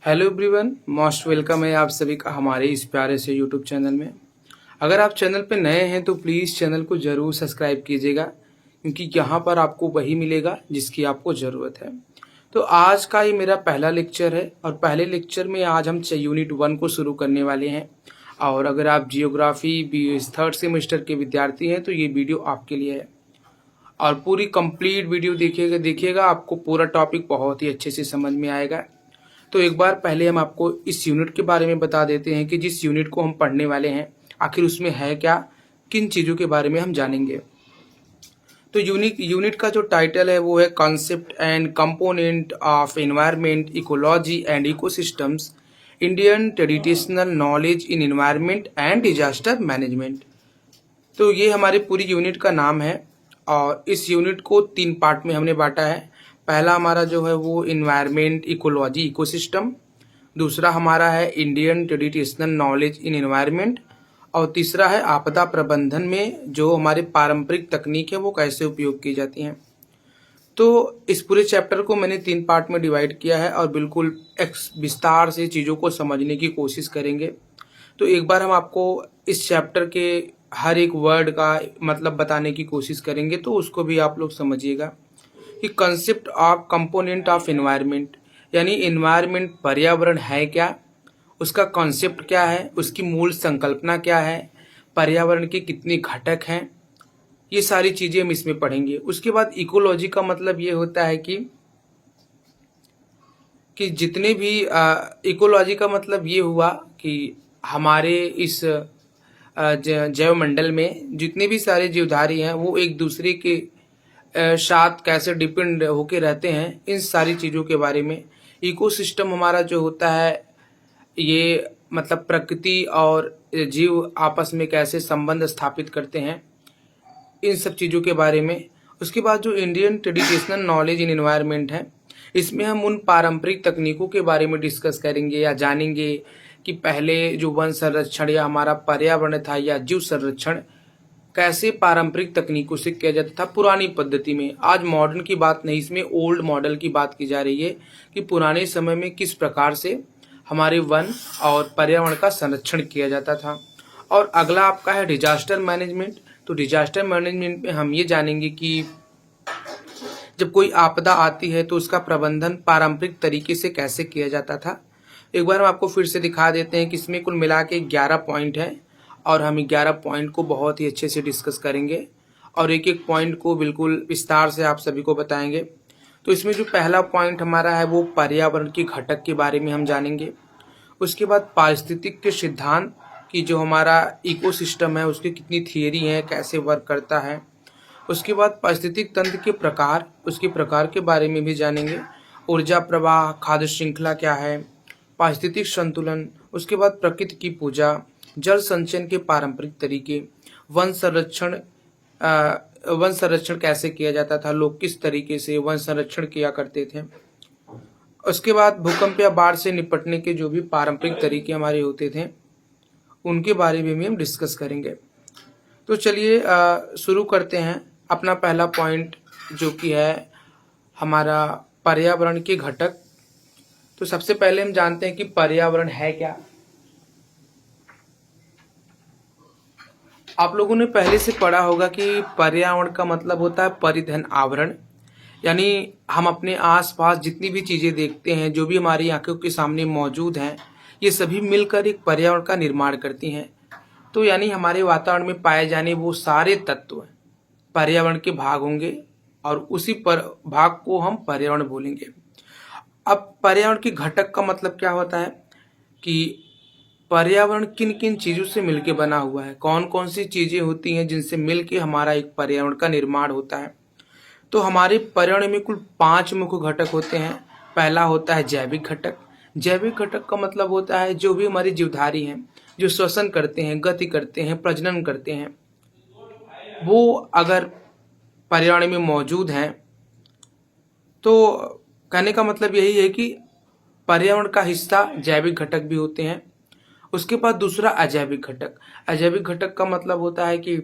Hello everyone, most welcome है आप सभी का हमारे इस प्यारे से यूट्यूब चैनल में। अगर आप चैनल पर नए हैं तो प्लीज़ चैनल को ज़रूर सब्सक्राइब कीजिएगा, क्योंकि यहाँ पर आपको वही मिलेगा जिसकी आपको ज़रूरत है। तो आज का ये मेरा पहला लेक्चर है और पहले लेक्चर में आज हम यूनिट 1 को शुरू करने वाले हैं। और अगर आप जियोग्राफी बी थर्ड सेमेस्टर के विद्यार्थी हैं तो ये वीडियो आपके लिए है। और पूरी कंप्लीट वीडियो देखिएगा आपको पूरा टॉपिक बहुत ही अच्छे से समझ में आएगा। तो एक बार पहले हम आपको इस यूनिट के बारे में बता देते हैं कि जिस यूनिट को हम पढ़ने वाले हैं आखिर उसमें है क्या, किन चीज़ों के बारे में हम जानेंगे। तो यूनिट का जो टाइटल है वो है concept and component of environment, ecology and ecosystems, Indian traditional knowledge in environment and disaster management. तो ये हमारी पूरी यूनिट का नाम है और इस यूनिट को 3 पार्ट में हमने बांटा है। पहला हमारा जो है वो इन्वायरमेंट, इकोलॉजी, इकोसिस्टम। दूसरा हमारा है Indian traditional knowledge in environment और तीसरा है आपदा प्रबंधन में जो हमारे पारंपरिक तकनीक है वो कैसे उपयोग की जाती हैं। तो इस पूरे चैप्टर को मैंने 3 पार्ट में डिवाइड किया है और बिल्कुल विस्तार से चीज़ों को समझने की कोशिश करेंगे। तो एक बार हम आपको इस चैप्टर के हर एक वर्ड का मतलब बताने की कोशिश करेंगे, तो उसको भी आप लोग समझिएगा कि concept of component of environment, यानी एनवायरनमेंट पर्यावरण है क्या, उसका कॉन्सेप्ट क्या है, उसकी मूल संकल्पना क्या है, पर्यावरण के कितने घटक हैं, ये सारी चीज़ें हम इसमें पढ़ेंगे। उसके बाद इकोलॉजी का मतलब ये होता है कि जितने भी इकोलॉजी का मतलब ये हुआ कि हमारे इस जैव मंडल में जितने भी सारे जीवधारी हैं वो एक दूसरे के साथ कैसे डिपेंड होके रहते हैं, इन सारी चीज़ों के बारे में। इकोसिस्टम हमारा जो होता है ये मतलब प्रकृति और जीव आपस में कैसे संबंध स्थापित करते हैं, इन सब चीज़ों के बारे में। उसके बाद जो Indian traditional knowledge in environment है, इसमें हम उन पारंपरिक तकनीकों के बारे में डिस्कस करेंगे या जानेंगे कि पहले जो वन संरक्षण या हमारा पर्यावरण था या जीव संरक्षण कैसे पारंपरिक तकनीकों से किया जाता था पुरानी पद्धति में। आज मॉडर्न की बात नहीं, इसमें ओल्ड मॉडल की बात की जा रही है कि पुराने समय में किस प्रकार से हमारे वन और पर्यावरण का संरक्षण किया जाता था। और अगला आपका है डिजास्टर मैनेजमेंट। तो डिजास्टर मैनेजमेंट में हम ये जानेंगे कि जब कोई आपदा आती है तो उसका प्रबंधन पारंपरिक तरीके से कैसे किया जाता था। एक बार हम आपको फिर से दिखा देते हैं कि इसमें कुल मिला के 11 पॉइंट है और हम 11 पॉइंट को बहुत ही अच्छे से डिस्कस करेंगे और एक एक पॉइंट को बिल्कुल विस्तार से आप सभी को बताएंगे। तो इसमें जो पहला पॉइंट हमारा है वो पर्यावरण के घटक के बारे में हम जानेंगे। उसके बाद पारिस्थितिक के सिद्धांत की जो हमारा इकोसिस्टम है उसकी कितनी थियरी है, कैसे वर्क करता है। उसके बाद पारिस्थितिक तंत्र के प्रकार, उसके प्रकार के बारे में भी जानेंगे। ऊर्जा प्रवाह, खाद्य श्रृंखला क्या है, पारिस्थितिक संतुलन। उसके बाद प्रकृति की पूजा, जल संचयन के पारंपरिक तरीके, वन संरक्षण कैसे किया जाता था, लोग किस तरीके से वन संरक्षण किया करते थे। उसके बाद भूकंप या बाढ़ से निपटने के जो भी पारंपरिक तरीके हमारे होते थे उनके बारे में भी हम डिस्कस करेंगे। तो चलिए शुरू करते हैं अपना पहला पॉइंट जो कि है हमारा पर्यावरण के घटक। तो सबसे पहले हम जानते हैं कि पर्यावरण है क्या। आप लोगों ने पहले से पढ़ा होगा कि पर्यावरण का मतलब होता है परिधन आवरण, यानी हम अपने आसपास जितनी भी चीज़ें देखते हैं, जो भी हमारी आंखों के सामने मौजूद हैं, ये सभी मिलकर एक पर्यावरण का निर्माण करती हैं। तो यानी हमारे वातावरण में पाए जाने वो सारे तत्व पर्यावरण के भाग होंगे और उसी पर भाग को हम पर्यावरण बोलेंगे। अब पर्यावरण के घटक का मतलब क्या होता है कि पर्यावरण किन किन चीज़ों से मिलके बना हुआ है, कौन कौन सी चीज़ें होती हैं जिनसे मिलके हमारा एक पर्यावरण का निर्माण होता है। तो हमारे पर्यावरण में कुल 5 मुख्य घटक होते हैं। पहला होता है जैविक घटक। जैविक घटक का मतलब होता है जो भी हमारे जीवधारी हैं, जो श्वसन करते हैं, गति करते हैं, प्रजनन करते हैं, वो अगर पर्यावरण में मौजूद हैं तो कहने का मतलब यही है कि पर्यावरण का हिस्सा जैविक घटक भी होते हैं। उसके बाद दूसरा अजैविक घटक। अजैविक घटक का मतलब होता है कि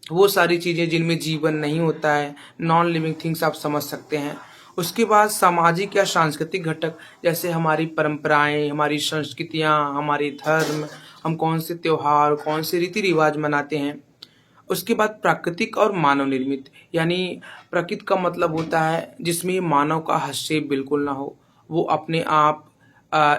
वो सारी चीज़ें जिनमें जीवन नहीं होता है, नॉन लिविंग थिंग्स आप समझ सकते हैं, उसके बाद सामाजिक या सांस्कृतिक घटक, जैसे हमारी परंपराएं, हमारी संस्कृतियां, हमारे धर्म, हम कौन से त्योहार, कौन से रीति रिवाज मनाते हैं। उसके बाद प्राकृतिक और मानव निर्मित, यानी प्रकृति का मतलब होता है जिसमें मानव का हस्तक्षेप बिल्कुल ना हो, वो अपने आप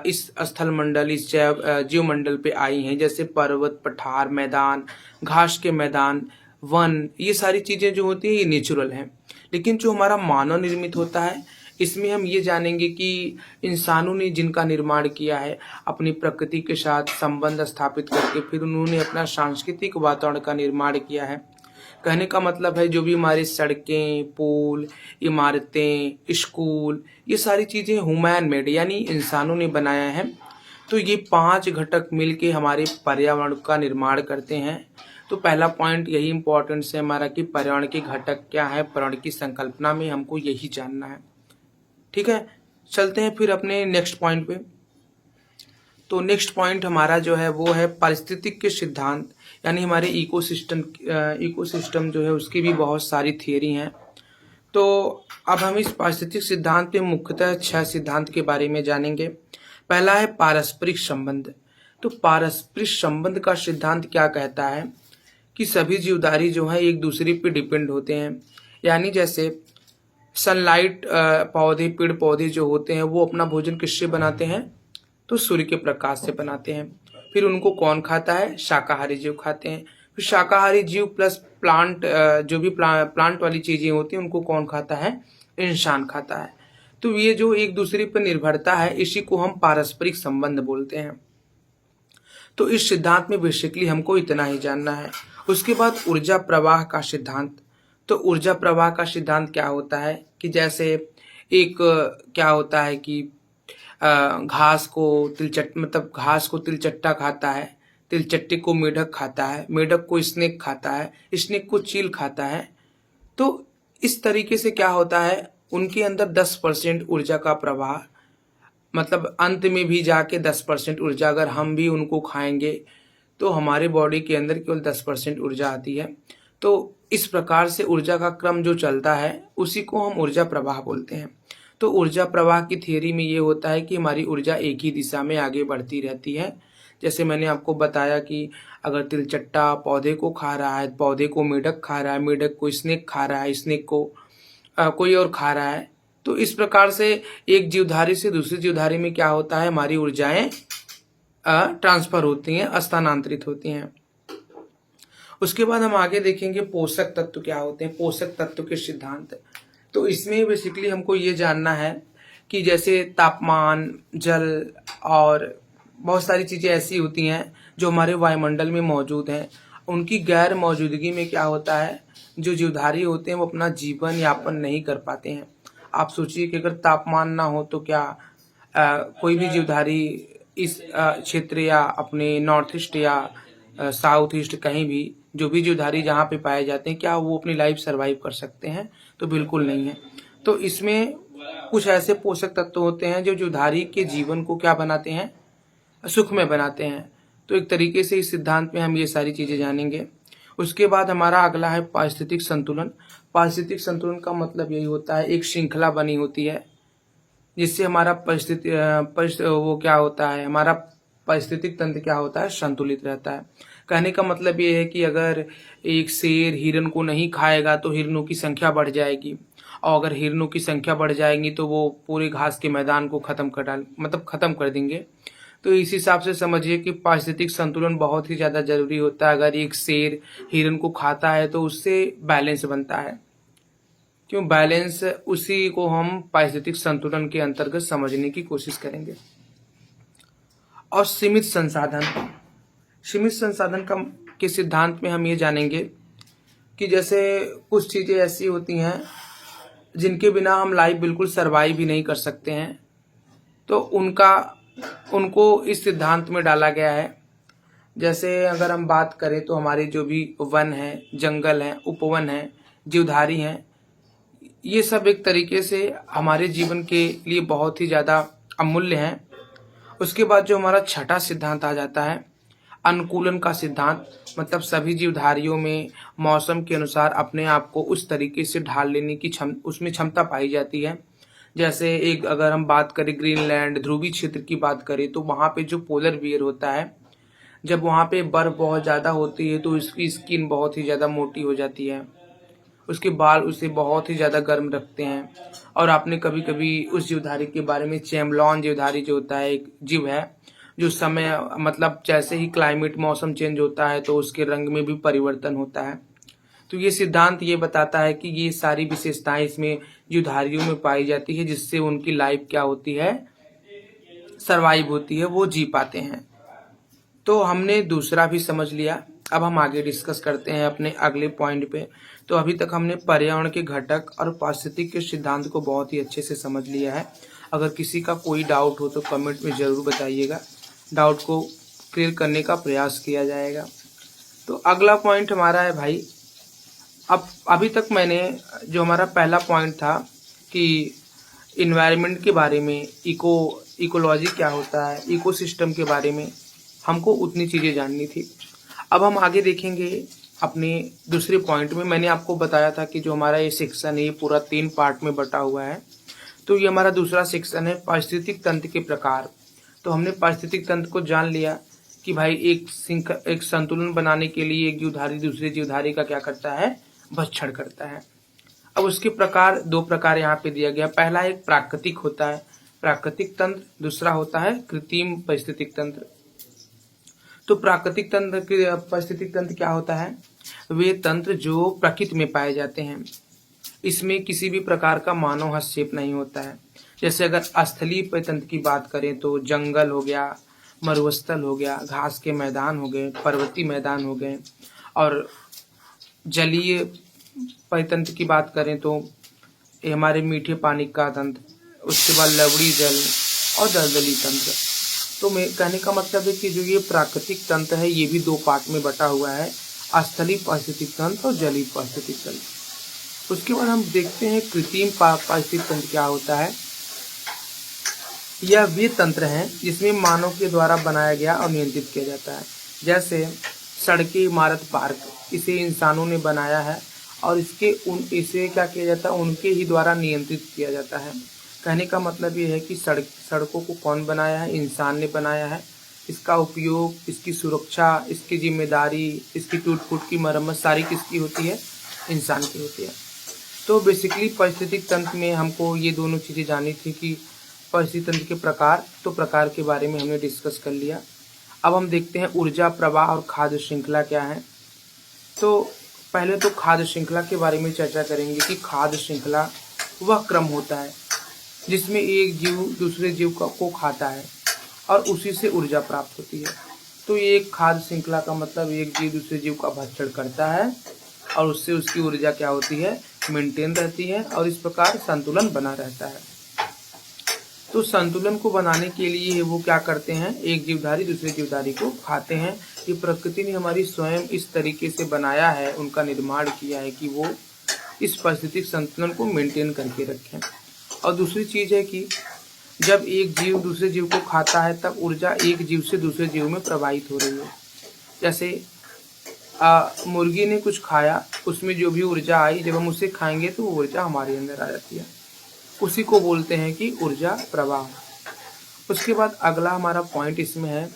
इस स्थल मंडल, इस जीव मंडल पे आई हैं, जैसे पर्वत, पठार, मैदान, घास के मैदान, वन, ये सारी चीज़ें जो होती हैं ये नेचुरल हैं। लेकिन जो हमारा मानव निर्मित होता है, इसमें हम ये जानेंगे कि इंसानों ने जिनका निर्माण किया है अपनी प्रकृति के साथ संबंध स्थापित करके, फिर उन्होंने अपना सांस्कृतिक वातावरण का निर्माण किया है। कहने का मतलब है जो भी हमारी सड़कें, पुल, इमारतें, स्कूल, ये सारी चीज़ें ह्यूमन मेड, यानी इंसानों ने बनाया है। तो ये 5 घटक मिलके हमारे पर्यावरण का निर्माण करते हैं। तो पहला पॉइंट यही इम्पोर्टेंस है हमारा कि पर्यावरण के घटक क्या है, पर्यावरण की संकल्पना में हमको यही जानना है। ठीक है, चलते हैं फिर अपने नेक्स्ट पॉइंट पे। तो नेक्स्ट पॉइंट हमारा जो है वो है पारिस्थितिक के सिद्धांत, यानी हमारे इकोसिस्टम जो है उसकी भी बहुत सारी थियरी हैं। तो अब हम इस पारिस्थितिक सिद्धांत पे मुख्यतः 6 सिद्धांत के बारे में जानेंगे। पहला है पारस्परिक संबंध। तो पारस्परिक संबंध का सिद्धांत क्या कहता है कि सभी जीवधारी जो है एक दूसरे पे डिपेंड होते हैं, यानी जैसे सनलाइट, पौधे, पेड़ पौधे जो होते हैं वो अपना भोजन किससे बनाते हैं, तो सूर्य के प्रकाश से बनाते हैं। फिर उनको कौन खाता है, शाकाहारी जीव खाते हैं। फिर शाकाहारी जीव प्लस प्लांट, जो भी प्लांट वाली चीजें होती हैं उनको कौन खाता है, इंसान खाता है। तो ये जो एक दूसरे पर निर्भरता है इसी को हम पारस्परिक संबंध बोलते हैं। तो इस सिद्धांत में बेसिकली हमको इतना ही जानना है। उसके बाद ऊर्जा प्रवाह का सिद्धांत। तो ऊर्जा प्रवाह का सिद्धांत क्या होता है कि जैसे एक क्या होता है कि घास को तिलचट्टा खाता है, तिलचट्टे को मेढक खाता है, मेढक को स्नेक खाता है, स्नेक को चील खाता है। तो इस तरीके से क्या होता है, उनके अंदर 10% ऊर्जा का प्रवाह, मतलब अंत में भी जाके 10% ऊर्जा, अगर हम भी उनको खाएंगे तो हमारे बॉडी के अंदर केवल 10% ऊर्जा आती है। तो इस प्रकार से ऊर्जा का क्रम जो चलता है उसी को हम ऊर्जा प्रवाह बोलते हैं। तो ऊर्जा प्रवाह की थियरी में ये होता है कि हमारी ऊर्जा एक ही दिशा में आगे बढ़ती रहती है। जैसे मैंने आपको बताया कि अगर तिलचट्टा पौधे को खा रहा है, पौधे को मेढक खा रहा है, मेढक को स्नेक खा रहा है, स्नेक को कोई और खा रहा है, तो इस प्रकार से एक जीवधारी से दूसरी जीवधारी में क्या होता है, हमारी ऊर्जाएं ट्रांसफर होती हैं, स्थानांतरित होती हैं। उसके बाद हम आगे देखेंगे पोषक तत्व क्या होते हैं, पोषक तत्व के सिद्धांत। तो इसमें बेसिकली हमको ये जानना है कि जैसे तापमान, जल और बहुत सारी चीज़ें ऐसी होती हैं जो हमारे वायुमंडल में मौजूद हैं, उनकी गैर मौजूदगी में क्या होता है, जो जीवधारी होते हैं वो अपना जीवन यापन नहीं कर पाते हैं। आप सोचिए कि अगर तापमान ना हो तो क्या कोई भी जीवधारी इस क्षेत्र या अपने नॉर्थ ईस्ट या साउथ ईस्ट, कहीं भी जो भी जीवधारी जहाँ पे पाए जाते हैं, क्या वो अपनी लाइफ सरवाइव कर सकते हैं, तो बिल्कुल नहीं है। तो इसमें कुछ ऐसे पोषक तत्व होते हैं जो जीवधारी के जीवन को क्या बनाते हैं, सुखमय बनाते हैं। तो एक तरीके से इस सिद्धांत में हम ये सारी चीज़ें जानेंगे। उसके बाद हमारा अगला है पारिस्थितिक संतुलन। पारिस्थितिक संतुलन का मतलब यही होता है एक श्रृंखला बनी होती है जिससे हमारा वो क्या होता है, हमारा पारिस्थितिक तंत्र क्या होता है, संतुलित रहता है। कहने का मतलब ये है कि अगर एक शेर हिरन को नहीं खाएगा तो हिरनों की संख्या बढ़ जाएगी, और अगर हिरनों की संख्या बढ़ जाएगी तो वो पूरे घास के मैदान को खत्म कर देंगे। तो इस हिसाब से समझिए कि पारिस्थितिक संतुलन बहुत ही ज़्यादा जरूरी होता है। अगर एक शेर हिरन को खाता है तो उससे बैलेंस बनता है। क्यों बैलेंस, उसी को हम पारिस्थितिक संतुलन के अंतर्गत समझने की कोशिश करेंगे। और सीमित संसाधन का के सिद्धांत में हम ये जानेंगे कि जैसे कुछ चीज़ें ऐसी होती हैं जिनके बिना हम लाइफ बिल्कुल सर्वाइव भी नहीं कर सकते हैं, तो उनको इस सिद्धांत में डाला गया है। जैसे अगर हम बात करें तो हमारे जो भी वन हैं, जंगल हैं, उपवन हैं, जीवधारी हैं, ये सब एक तरीके से हमारे जीवन के लिए बहुत ही ज़्यादा अमूल्य हैं। उसके बाद जो हमारा छठा सिद्धांत आ जाता है अनुकूलन का सिद्धांत, मतलब सभी जीवधारियों में मौसम के अनुसार अपने आप को उस तरीके से ढाल लेने की उसमें क्षमता पाई जाती है जैसे एक अगर हम बात करें ग्रीनलैंड ध्रुवीय क्षेत्र की बात करें, तो वहाँ पे जो पोलर बियर होता है, जब वहाँ पे बर्फ बहुत ज़्यादा होती है तो उसकी स्किन बहुत ही ज़्यादा मोटी हो जाती है, उसके बाल उसे बहुत ही ज़्यादा गर्म रखते हैं। और आपने कभी कभी उस जीवधारी के बारे में, चैमलॉन जीवधारी जो होता है, एक जीव है जो समय मतलब जैसे ही क्लाइमेट मौसम चेंज होता है तो उसके रंग में भी परिवर्तन होता है। तो ये सिद्धांत ये बताता है कि ये सारी विशेषताएं इसमें जीवधारियों में पाई जाती है, जिससे उनकी लाइफ क्या होती है, सरवाइव होती है, वो जी पाते हैं। तो हमने दूसरा भी समझ लिया। अब हम आगे डिस्कस करते हैं अपने अगले पॉइंट पे। तो अभी तक हमने पर्यावरण के घटक और पारिस्थितिक के सिद्धांत को बहुत ही अच्छे से समझ लिया है। अगर किसी का कोई डाउट हो तो कमेंट में ज़रूर बताइएगा, डाउट को क्लियर करने का प्रयास किया जाएगा। तो अगला पॉइंट हमारा है भाई, अब अभी तक मैंने जो हमारा पहला पॉइंट था कि इन्वायरमेंट के बारे में, इकोलॉजी क्या होता है, इकोसिस्टम के बारे में हमको उतनी चीज़ें जाननी थी। अब हम आगे देखेंगे अपने दूसरे पॉइंट में। मैंने आपको बताया था कि जो हमारा ये सेक्शन है ये पूरा 3 पार्ट में बटा हुआ है। तो ये हमारा दूसरा सेक्शन है पारिस्थितिक तंत्र के प्रकार। तो हमने पारिस्थितिक तंत्र को जान लिया कि भाई एक संतुलन बनाने के लिए एक जीवधारी दूसरे जीवधारी का क्या करता है, भक्षण करता है। अब उसके प्रकार 2 प्रकार यहाँ पे दिया गया। पहला एक प्राकृतिक होता है, प्राकृतिक तंत्र, दूसरा होता है कृत्रिम पारिस्थितिक तंत्र। तो प्राकृतिक तंत्र के पारिस्थितिक तंत्र क्या होता है, वे तंत्र जो प्रकृति में पाए जाते हैं, इसमें किसी भी प्रकार का मानव हस्तक्षेप नहीं होता है। जैसे अगर स्थलीय तंत्र की बात करें तो जंगल हो गया, मरुस्थल हो गया, घास के मैदान हो गए, पर्वतीय मैदान हो गए। और जलीय परितंत्र की बात करें तो ये हमारे मीठे पानी का तंत्र, उसके बाद लवणीय जल और दलदली तंत्र। तो मैं कहने का मतलब है कि जो ये प्राकृतिक तंत्र है ये भी 2 पार्ट में बटा हुआ है, स्थलीय पारिस्थितिक तंत्र और जलीय पारिस्थितिक तंत्र। उसके बाद हम देखते हैं कृत्रिम पारिस्थितिक तंत्र क्या होता है। यह वे तंत्र हैं जिसमें मानव के द्वारा बनाया गया और नियंत्रित किया जाता है। जैसे सड़कें, इमारत, पार्क, इसे इंसानों ने बनाया है और इसे क्या किया जाता है, उनके ही द्वारा नियंत्रित किया जाता है। कहने का मतलब ये है कि सड़कों को कौन बनाया है, इंसान ने बनाया है। इसका उपयोग, इसकी सुरक्षा, इसकी जिम्मेदारी, इसकी टूट फूट की मरम्मत सारी किसकी होती है, इंसान की होती है। तो बेसिकली पारिस्थितिक तंत्र में हमको ये दोनों चीज़ें जाननी थी कि पारिस्थितिक तंत्र के प्रकार, तो प्रकार के बारे में हमने डिस्कस कर लिया। अब हम देखते हैं ऊर्जा प्रवाह और खाद्य श्रृंखला क्या है। तो पहले तो खाद्य श्रृंखला के बारे में चर्चा करेंगे कि खाद्य श्रृंखला वह क्रम होता है जिसमें एक जीव दूसरे जीव को खाता है और उसी से ऊर्जा प्राप्त होती है। तो ये एक खाद्य श्रृंखला का मतलब एक जीव दूसरे जीव का भक्षण करता है और उससे उसकी ऊर्जा क्या होती है, मेंटेन रहती है और इस प्रकार संतुलन बना रहता है। तो संतुलन को बनाने के लिए वो क्या करते हैं, एक जीवधारी दूसरे जीवधारी को खाते हैं। ये प्रकृति ने हमारी स्वयं इस तरीके से बनाया है, उनका निर्माण किया है कि वो इस पारिस्थितिक संतुलन को मेंटेन करके रखें। और दूसरी चीज़ है कि जब एक जीव दूसरे जीव को खाता है तब ऊर्जा एक जीव से दूसरे जीव में प्रवाहित हो रही है। जैसे मुर्गी ने कुछ खाया, उसमें जो भी ऊर्जा आई, जब हम उसे खाएंगे तो वो ऊर्जा हमारे अंदर आ जाती है, उसी को बोलते हैं कि ऊर्जा प्रवाह। उसके बाद अगला हमारा पॉइंट इसमें है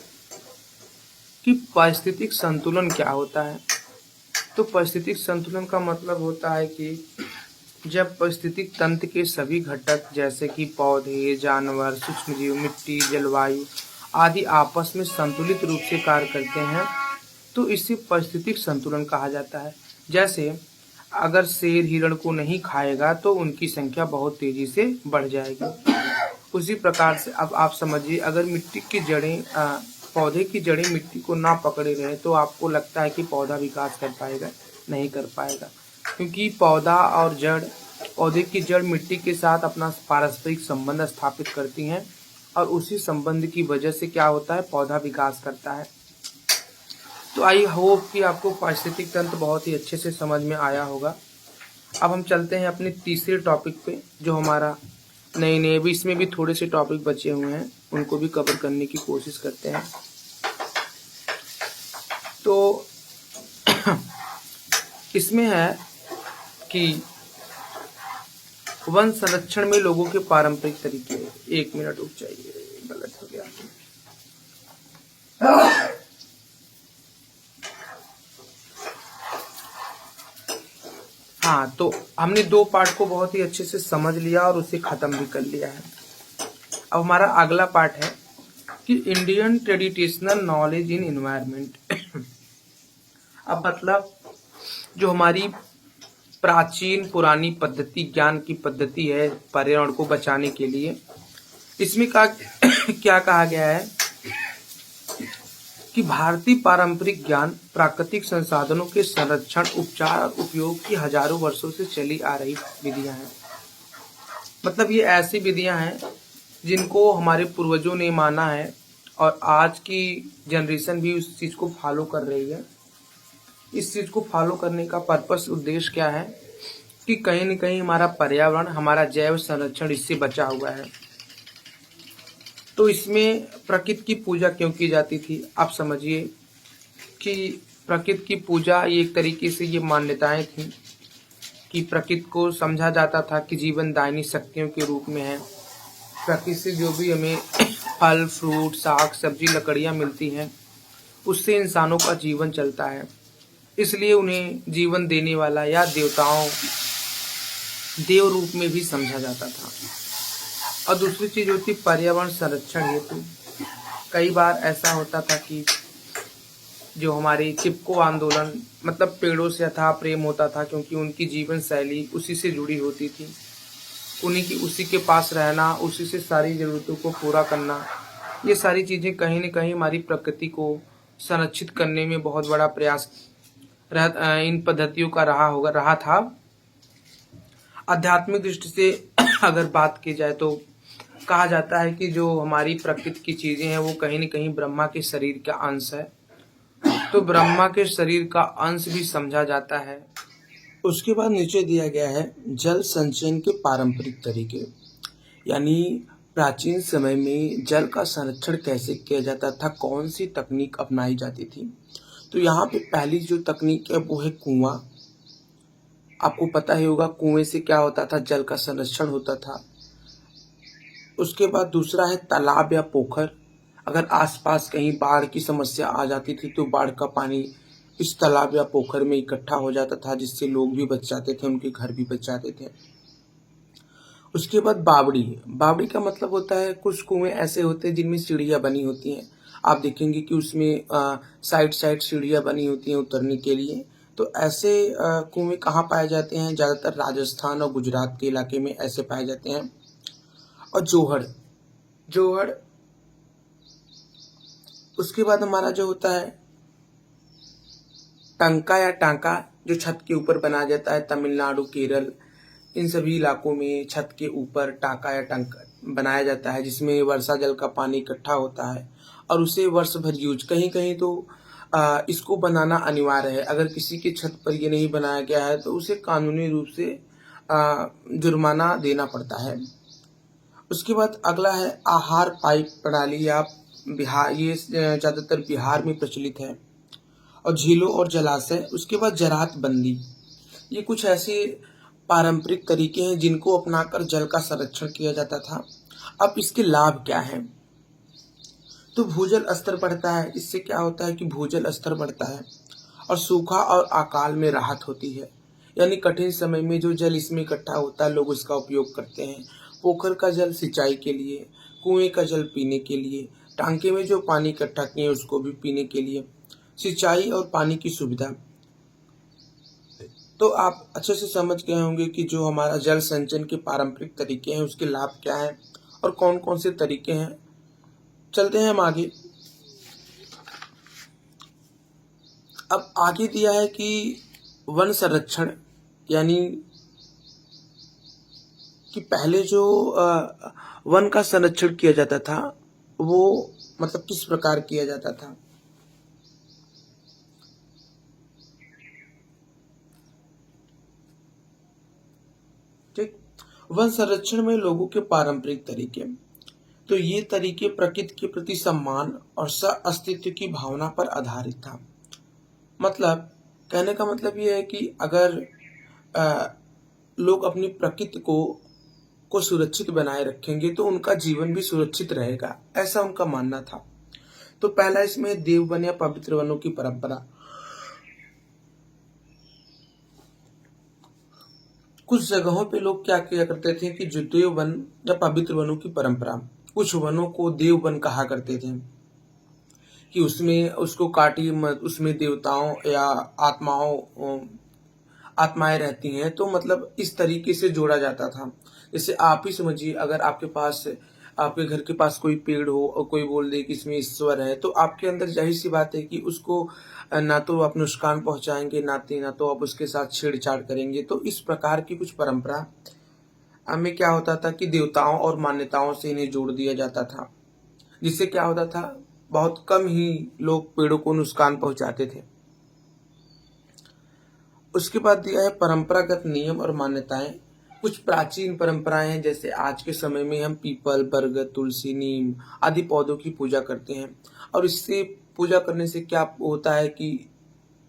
कि पारिस्थितिक संतुलन क्या होता है। तो पारिस्थितिक संतुलन का मतलब होता है कि जब पारिस्थितिक तंत्र के सभी घटक जैसे कि पौधे, जानवर, सूक्ष्मजीव, मिट्टी, जलवायु आदि आपस में संतुलित रूप से कार्य करते हैं तो इसे पारिस्थितिक संतुलन कहा जाता है। जैसे अगर शेर हिरण को नहीं खाएगा तो उनकी संख्या बहुत तेजी से बढ़ जाएगी। उसी प्रकार से अब आप समझिए, अगर मिट्टी की जड़ें पौधे की जड़ें मिट्टी को ना पकड़े रहे तो आपको लगता है कि पौधा विकास कर पाएगा, नहीं कर पाएगा, क्योंकि पौधे की जड़ मिट्टी के साथ अपना पारस्परिक संबंध स्थापित करती हैं और उसी संबंध की वजह से क्या होता है, पौधा विकास करता है। तो आई होप कि आपको पारिस्थितिक तंत्र बहुत ही अच्छे से समझ में आया होगा। अब हम चलते हैं अपने तीसरे टॉपिक पे, जो हमारा नए भी इसमें भी थोड़े से टॉपिक बचे हुए हैं, उनको भी कवर करने की कोशिश करते हैं। तो इसमें है कि वन संरक्षण में लोगों के पारंपरिक तरीके। 1 मिनट रुक जाइए, गलत हो गया। हाँ, तो हमने 2 पार्ट को बहुत ही अच्छे से समझ लिया और उसे खत्म भी कर लिया है। अब हमारा अगला पार्ट है कि Indian traditional knowledge in environment. अब मतलब जो हमारी प्राचीन पुरानी पद्धति, ज्ञान की पद्धति है पर्यावरण को बचाने के लिए, इसमें क्या कहा गया है कि भारतीय पारंपरिक ज्ञान प्राकृतिक संसाधनों के संरक्षण, उपचार और उपयोग की हजारों वर्षों से चली आ रही विधियां हैं। मतलब ये ऐसी विधियां हैं जिनको हमारे पूर्वजों ने माना है और आज की जनरेशन भी उस चीज़ को फॉलो कर रही है। इस चीज़ को फॉलो करने का पर्पस, उद्देश्य क्या है कि कहीं न कहीं हमारा पर्यावरण, हमारा जैव संरक्षण इससे बचा हुआ है। तो इसमें प्रकृति की पूजा क्यों की जाती थी? आप समझिए कि प्रकृति की पूजा ये एक तरीके से ये मान्यताएं थी कि प्रकृति को समझा जाता था कि जीवन दायिनी शक्तियों के रूप में है। प्रकृति से जो भी हमें फल, फ्रूट, साग, सब्जी, लकड़ियाँ मिलती हैं, उससे इंसानों का जीवन चलता है। इसलिए उन्हें जीवन देने वाला या देव रूप में भी समझा जाता था। और दूसरी चीज़ होती पर्यावरण संरक्षण हेतु। कई बार ऐसा होता था कि जो हमारी चिपको आंदोलन, मतलब पेड़ों से अथाह प्रेम होता था, क्योंकि उनकी जीवन शैली उसी से जुड़ी होती थी। उसी के पास रहना, उसी से सारी ज़रूरतों को पूरा करना, ये सारी चीज़ें कहीं न कहीं हमारी प्रकृति को संरक्षित करने में बहुत बड़ा प्रयास इन पद्धतियों का रहा था। आध्यात्मिक दृष्टि से अगर बात की जाए तो कहा जाता है कि जो हमारी प्रकृति की चीज़ें हैं वो कहीं न कहीं ब्रह्मा के शरीर का अंश है। तो ब्रह्मा के शरीर का अंश भी समझा जाता है। उसके बाद नीचे दिया गया है जल संचयन के पारंपरिक तरीके, यानी प्राचीन समय में जल का संरक्षण कैसे किया जाता था, कौन सी तकनीक अपनाई जाती थी। तो यहाँ पे पहली जो तकनीक है वो है कुआं। आपको पता ही होगा कुएं से क्या होता था, जल का संरक्षण होता था। उसके बाद दूसरा है तालाब या पोखर। अगर आसपास कहीं बाढ़ की समस्या आ जाती थी तो बाढ़ का पानी इस तालाब या पोखर में इकट्ठा हो जाता था, जिससे लोग भी बच जाते थे, उनके घर भी बच जाते थे। उसके बाद बावड़ी। बावड़ी का मतलब होता है, कुछ कुएं ऐसे होते हैं जिनमें सीढ़ियाँ बनी होती हैं। आप देखेंगे कि उसमें साइड सीढ़ियाँ बनी होती हैं उतरने के लिए। तो ऐसे कुएं कहाँ पाए जाते हैं? ज़्यादातर राजस्थान और गुजरात के इलाके में ऐसे पाए जाते हैं। और जोहड़, उसके बाद हमारा जो होता है टंका या टांका, जो छत के ऊपर बनाया जाता है। तमिलनाडु, केरल, इन सभी इलाकों में छत के ऊपर टांका या टंका बनाया जाता है, जिसमें वर्षा जल का पानी इकट्ठा होता है और उसे वर्ष भर यूज, कहीं कहीं तो इसको बनाना अनिवार्य है। अगर किसी की छत पर ये नहीं बनाया गया है तो उसे कानूनी रूप से जुर्माना देना पड़ता है। उसके बाद अगला है आहार पाइप प्रणाली, या बिहार, ये ज़्यादातर बिहार में प्रचलित है। और झीलों और जलाशय। उसके बाद जरात बंदी। ये कुछ ऐसे पारंपरिक तरीके हैं जिनको अपनाकर जल का संरक्षण किया जाता था। अब इसके लाभ क्या हैं? तो भूजल स्तर बढ़ता है। इससे क्या होता है कि भूजल स्तर बढ़ता है और सूखा और अकाल में राहत होती है। यानी कठिन समय में जो जल इसमें इकट्ठा होता है, लोग इसका उपयोग करते हैं। पोखर का जल सिंचाई के लिए, कुएं का जल पीने के लिए, टांके में जो पानी इकट्ठा किए उसको भी पीने के लिए, सिंचाई और पानी की सुविधा। तो आप अच्छे से समझ गए होंगे कि जो हमारा जल संचयन के पारंपरिक तरीके हैं उसके लाभ क्या हैं और कौन कौन से तरीके हैं। चलते हैं हम आगे। अब आगे दिया है कि वन संरक्षण, यानी कि पहले जो वन का संरक्षण किया जाता था वो मतलब किस प्रकार किया जाता था। ठीक, वन संरक्षण में लोगों के पारंपरिक तरीके। तो ये तरीके प्रकृति के प्रति सम्मान और सह अस्तित्व की भावना पर आधारित था। मतलब कहने का मतलब ये है कि अगर लोग अपनी प्रकृति को को सुरक्षित बनाए रखेंगे तो उनका जीवन भी सुरक्षित रहेगा, ऐसा उनका मानना था। तो पहला इसमें देववन या पवित्र वनों की परंपरा। कुछ जगहों पे लोग क्या किया करते थे कि जो देववन या पवित्र वनों की परंपरा, कुछ वनों को देववन कहा करते थे कि उसमें उसको काटी मत, उसमें देवताओं या आत्माएं रहती हैं, तो मतलब इस तरीके से जोड़ा जाता था। जैसे आप ही समझिए, अगर आपके घर के पास कोई पेड़ हो और कोई बोल दे कि इसमें ईश्वर है, तो आपके अंदर जाहिर सी बात है कि उसको ना तो आप नुकसान पहुंचाएंगे, ना तो आप उसके साथ छेड़छाड़ करेंगे। तो इस प्रकार की कुछ परंपरा में क्या होता था कि देवताओं और मान्यताओं से इन्हें जोड़ दिया जाता था, जिससे क्या होता था, बहुत कम ही लोग पेड़ों को नुकसान पहुंचाते थे। उसके बाद दिया है परंपरागत नियम और मान्यताएं। कुछ प्राचीन परंपराएं हैं, जैसे आज के समय में हम पीपल, बरगद, तुलसी, नीम आदि पौधों की पूजा करते हैं, और इससे पूजा करने से क्या होता है कि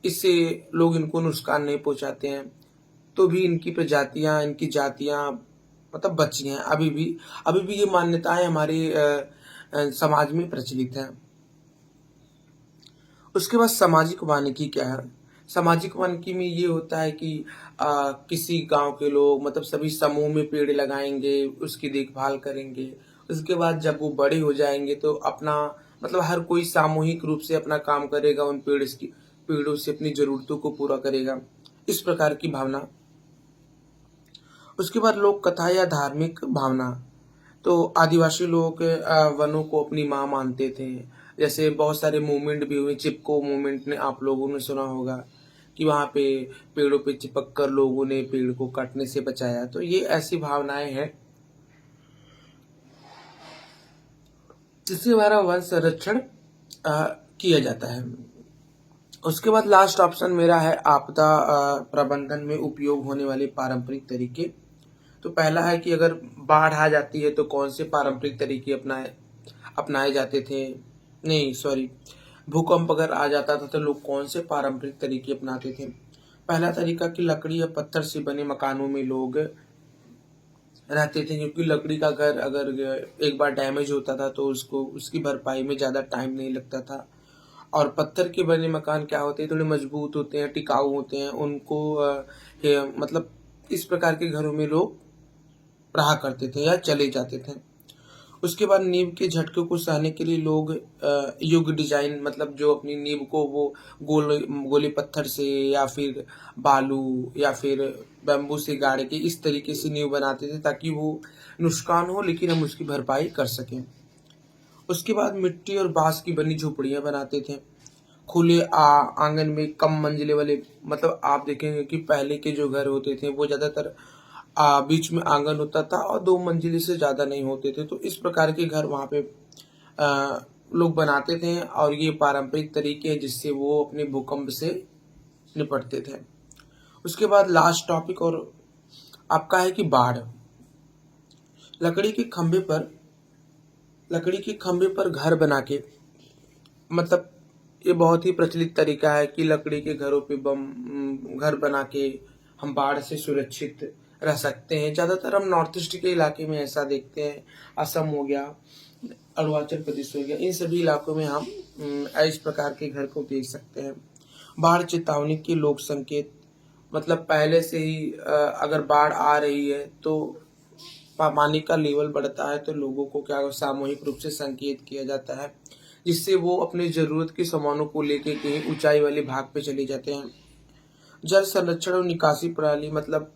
इससे लोग इनको नुकसान नहीं पहुंचाते हैं, तो भी इनकी जातियां मतलब बची हैं। अभी भी ये मान्यताएं हमारे समाज में प्रचलित हैं। उसके बाद सामाजिक वानिकी क्या है? सामाजिक वानिकी में ये होता है कि किसी गांव के लोग मतलब सभी समूह में पेड़ लगाएंगे, उसकी देखभाल करेंगे। उसके बाद जब वो बड़े हो जाएंगे तो अपना मतलब हर कोई सामूहिक रूप से अपना काम करेगा, उन पेड़ों से अपनी जरूरतों को पूरा करेगा, इस प्रकार की भावना। उसके बाद लोक कथा या धार्मिक भावना। तो आदिवासी लोग वनों को अपनी माँ मानते थे। जैसे बहुत सारे मूवमेंट भी हुए, चिपको मूवमेंट ने आप लोगों ने सुना होगा कि वहाँ पे पेड़ों पे चिपक कर लोगों ने पेड़ को कटने से बचाया। तो ये ऐसी भावनाएं हैं जिससे हमारा वन संरक्षण किया जाता है। उसके बाद लास्ट ऑप्शन मेरा है आपदा प्रबंधन में उपयोग होने वाले पारंपरिक तरीके। तो पहला है कि अगर बाढ़ आ जाती है तो कौन से पारंपरिक तरीके अपनाए जाते थे, नहीं सॉरी, भूकंप अगर आ जाता था तो लोग कौन से पारंपरिक तरीके अपनाते थे। पहला तरीका कि लकड़ी या पत्थर से बने मकानों में लोग रहते थे, क्योंकि लकड़ी का घर अगर एक बार डैमेज होता था तो उसकी भरपाई में ज़्यादा टाइम नहीं लगता था। और पत्थर के बने मकान क्या होते हैं, थोड़े मजबूत होते हैं, टिकाऊ होते हैं, उनको मतलब इस प्रकार के घरों में लोग रहा करते थे या चले जाते थे। उसके बाद नींव के झटके को सहने के लिए लोग युग डिजाइन, मतलब जो अपनी नींव को वो गोले पत्थर से या फिर बालू या फिर बैम्बू से गाड़ के इस तरीके से नींव बनाते थे ताकि वो नुकसान हो लेकिन हम उसकी भरपाई कर सकें। उसके बाद मिट्टी और बांस की बनी झोपड़ियां बनाते थे। खुले आंगन में कम मंजिले वाले, मतलब आप देखेंगे कि पहले के जो घर होते थे वो ज्यादातर बीच में आंगन होता था और 2 मंजिले से ज्यादा नहीं होते थे। तो इस प्रकार के घर वहाँ पे लोग बनाते थे, और ये पारंपरिक तरीके हैं जिससे वो अपने भूकंप से निपटते थे। उसके बाद लास्ट टॉपिक और आपका है कि बाढ़। लकड़ी के खंभे पर घर बना के, मतलब ये बहुत ही प्रचलित तरीका है कि लकड़ी के घरों पे घर बना के हम बाढ़ से सुरक्षित रह सकते हैं। ज़्यादातर हम नॉर्थ ईस्ट के इलाके में ऐसा देखते हैं, असम हो गया, अरुणाचल प्रदेश हो गया, इन सभी इलाकों में हम इस प्रकार के घर को देख सकते हैं। बाढ़ चेतावनी के लोक संकेत, मतलब पहले से ही अगर बाढ़ आ रही है तो पानी का लेवल बढ़ता है तो लोगों को क्या सामूहिक रूप से संकेत किया जाता है, जिससे वो अपने जरूरत के सामानों को लेके कहीं ऊंचाई वाले भाग पे चले जाते हैं। जल संरक्षण और निकासी प्रणाली, मतलब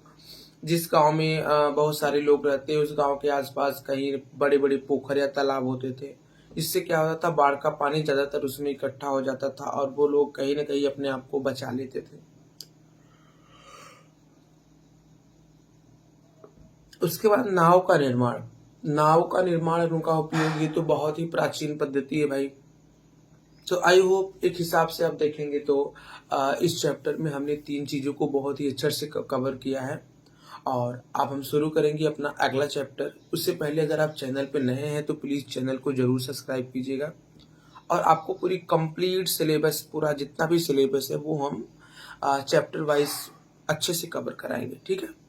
जिस गांव में बहुत सारे लोग रहते हैं उस गांव के आसपास कहीं बड़े बड़े पोखर या तालाब होते थे, इससे क्या होता था, बाढ़ का पानी ज्यादातर उसमें इकट्ठा हो जाता था और वो लोग कहीं ना कहीं अपने आप को बचा लेते थे। उसके बाद नाव का निर्माण और उनका उपयोग, ये तो बहुत ही प्राचीन पद्धति है भाई। तो आई होप एक हिसाब से आप देखेंगे तो इस चैप्टर में हमने 3 चीजों को बहुत ही अच्छे से कवर किया है, और अब हम शुरू करेंगे अपना अगला चैप्टर। उससे पहले अगर आप चैनल पे नए हैं तो प्लीज चैनल को जरूर सब्सक्राइब कीजिएगा, और आपको पूरी कंप्लीट सिलेबस, पूरा जितना भी सिलेबस है वो हम चैप्टर वाइज अच्छे से कवर कराएंगे, ठीक है।